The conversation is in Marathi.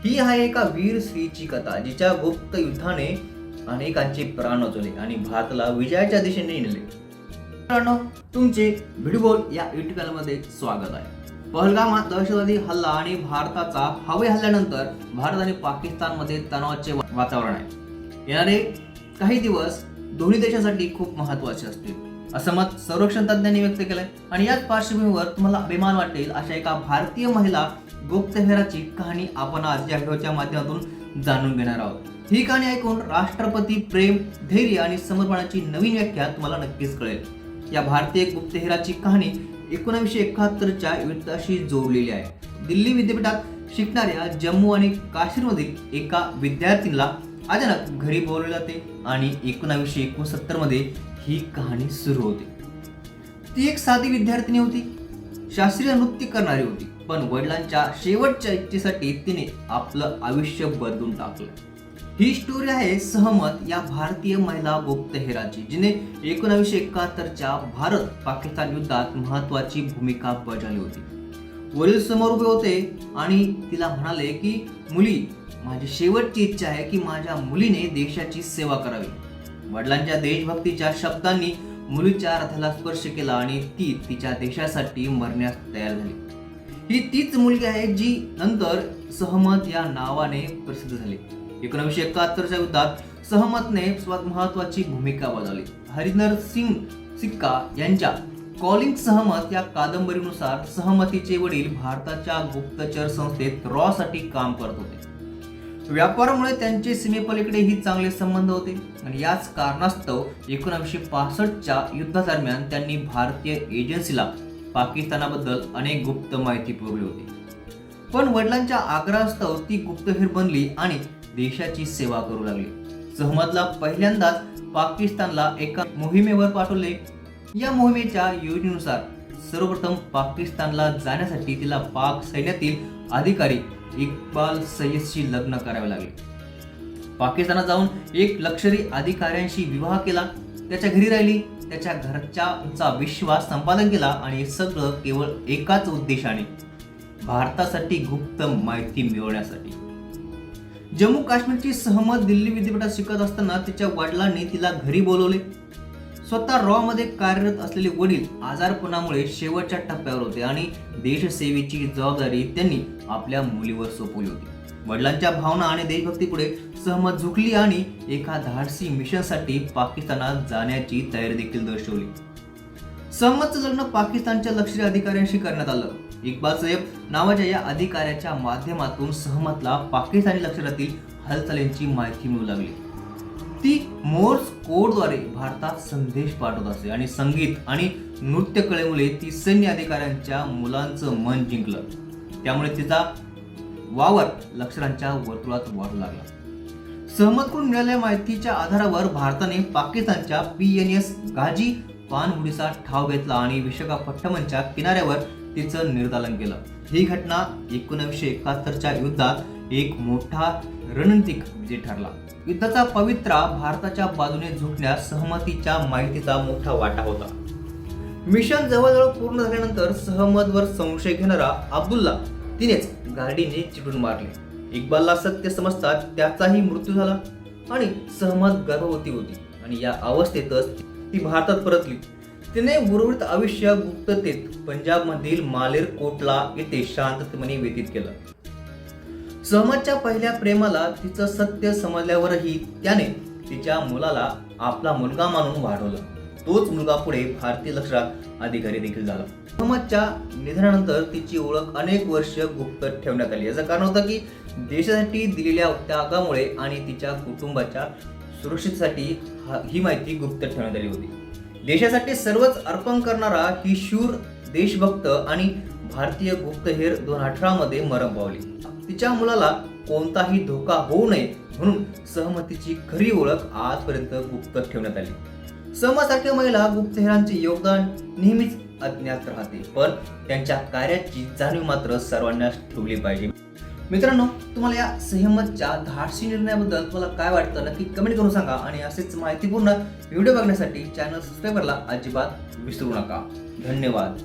ही आहे एका वीर स्त्रीची कथा जिच्या गुप्त युद्धाने अनेकांचे प्राण वाचवले आणि भारताला विजयाच्या दिशेने नेले. मित्रांनो, तुमचे व्हिडिओ बोल या युट्यूब चॅनलमध्ये स्वागत आहे. पहलगामात दहशतवादी हल्ला आणि भारताचा हवाई हल्ल्यानंतर भारत आणि पाकिस्तानमध्ये तणावाचे वातावरण आहे. येणारे काही दिवस दोन्ही देशांसाठी खूप महत्त्वाचे असतील असं मत संरक्षण तज्ञांनी व्यक्त केलंय. आणि याच पार्श्वभूमीवर तुम्हाला अभिमान वाटेल अशा एका भारतीय महिला गुप्तहेराची कहाणी आपण आज या व्हिडिओच्या माध्यमातून जाणून घेणार आहोत. ही कहाणी ऐकून राष्ट्रपती प्रेम, धैर्य आणि समर्पणाची नवीन व्याख्या तुम्हाला नक्कीच कळेल. या भारतीय गुप्तहेराची कहाणी 1971च्या युद्धाशी जोडलेली आहे. दिल्ली विद्यापीठात शिकणाऱ्या जम्मू आणि काश्मीरमधील एका विद्यार्थीला अचानक घरी बोलवले जाते आणि 1969 मध्ये ही कहाणी सुरू होते. ती एक साधी विद्यार्थिनी होती, शास्त्रीय नृत्य करणारी होती, पण वडिलांच्या शेवटच्या इच्छेसाठी तिने आपलं आयुष्य बदलून टाकलं. ही स्टोरी आहे सहमत या भारतीय महिला गुप्तहेराची, जिने 1971च्या भारत पाकिस्तान युद्धात महत्वाची भूमिका बजावली होती. वडील समोर उभे होते आणि तिला म्हणाले की मुली, माझी शेवटची इच्छा आहे की माझ्या मुलीने देशाची सेवा करावी. वडिलांच्या देशभक्तीच्या शब्दांनी मुलीच्या हृदयाला स्पर्श केला आणि ती तिच्या देशासाठी मरण्यास तयार झाली. ही तीच मुलगी आहे जी नंतर सहमत या नावाने प्रसिद्ध झाली. 1971च्या युद्धात सहमतने महत्वाची भूमिका बजावली. हरिंदर सिंग सिक्का यांच्या कॉलिंग सहमत या कादंबरीनुसार सहमतीचे वडील भारताच्या गुप्तचर संस्थेत रॉ साठी काम करत होते. व्यापारामुळे त्यांचे सीमेपलीकडेही चांगले संबंध होते आणि याच कारणास्तव 1965च्या युद्धादरम्यान त्यांनी भारतीय एजन्सीला पाकिस्तानाबद्दल अनेक गुप्त माहिती पुरवली होती. पण वडिलांच्या आग्रहास्तव ती गुप्तहेर बनली आणि देशाची सेवा करू लागली. सहमतला पहिल्यांदाच पाकिस्तानला एका मोहिमेवर पाठवले. या मोहिमेच्या योजनेनुसार सर्वप्रथम पाकिस्तानला जाण्यासाठी तिला पाक सैन्यातील अधिकारी इक्बाल सय्यदशी लग्न करावे लागले. पाकिस्तानात जाऊन एक लष्करी अधिकाऱ्यांशी विवाह केला, त्याच्या घरी राहिली, त्याच्या घरच्यांचा विश्वास संपादन केला आणि सगळं केवळ एकाच उद्देशाने, भारतासाठी गुप्त माहिती मिळवण्यासाठी. जम्मू काश्मीरची सहमत दिल्ली विद्यापीठात शिकत असताना तिच्या वडिलांनी तिला घरी बोलवले. स्वतः रॉ मध्ये कार्यरत असलेले वडील आजारपणामुळे शेवटच्या टप्प्यावर होते आणि देशसेवेची जबाबदारी त्यांनी आपल्या मुलीवर सोपवली होती. वडिलांच्या भावना आणि देशभक्तीपुढे सहमत झुकली आणि एका धाडसी मिशनसाठी पाकिस्तानात जाण्याची तयारी देखील दर्शवली. सहमतचं लग्न पाकिस्तानच्या लष्करी अधिकाऱ्यांशी करण्यात आलं. इक्बाल सय्यद नावाच्या या अधिकाऱ्याच्या माध्यमातून सहमतला पाकिस्तानी लष्करातील हालचालींची माहिती मिळू लागली. ती मोर्स कोडद्वारे भारतात संदेश पाठवत असे आणि संगीत आणि नृत्य कलेमुळे ती सैन्य अधिकाऱ्यांच्या मुलांचं मन जिंकलं. त्यामुळे तिचा वावर लष्करांच्या वर्तुळात वाढू लागला. सहमतकडून मिळालेल्या माहितीच्या आधारावर भारताने पाकिस्तानच्या PNS गाझी पानहुडीचा ठाव घेतला आणि विशाखापट्टणमच्या किनाऱ्यावर तिचं निर्दालन केलं. ही घटना 1971च्या युद्धात एक मोठा रणनीतिक विजय ठरला. युद्धाचा पवित्रा भारताच्या बाजूने झुकण्यास सहमतीच्या माहितीचा मोठा वाटा होता. मिशन जवळजवळ पूर्ण झाल्यानंतर सहमतवर संशय घेणारा अब्दुल्ला तिनेच गाडीने चिडून मारले. इक्बालला सत्य समजतात त्याचाही मृत्यू झाला आणि सहमत गर्भवती होती आणि या अवस्थेतच ती भारतात परतली. तिने उर्वरित आयुष्य गुप्ततेत पंजाबमधील मालेर कोटला येथे शांततेने व्यतीत केलं. सहमतच्या पहिल्या प्रेमाला तिचं सत्य समजल्यावरही त्याने तिच्या मुलाला आपला मुलगा मानून वाढवलं. तोच मुलगा पुढे भारतीय लष्करात अधिकारी देखील झाला. सहमतच्या निधनानंतर तिची ओळख अनेक वर्ष गुप्त ठेवण्यात आली. याचं कारण होतं की देशासाठी दिलेल्या त्यागामुळे आणि तिच्या कुटुंबाच्या सुरक्षेसाठी ही माहिती गुप्त ठेवण्यात आली होती. देशासाठी सर्वच अर्पण करणारा ही शूर देशभक्त आणि भारतीय गुप्तहेर 2018 मध्ये मरण पावली. तिच्या मुलाला कोणताही धोका होऊ नये म्हणून सहमतीची खरी ओळख आजपर्यंत गुप्त ठेवण्यात आली. सहमतसारख्या महिला गुप्तहेरांचे योगदान नेहमीच अज्ञात राहते, पण त्यांच्या कार्याची जाणीव मात्र सर्वांनाच ठेवली पाहिजे. मित्रांनो, तुम्हाला या सहमतच्या धाडसी निर्णयाबद्दल तुम्हाला काय वाटतं नक्की कमेंट करून सांगा आणि असेच माहितीपूर्ण व्हिडिओ बघण्यासाठी चॅनल सबस्क्राईब करायला अजिबात विसरू नका. धन्यवाद.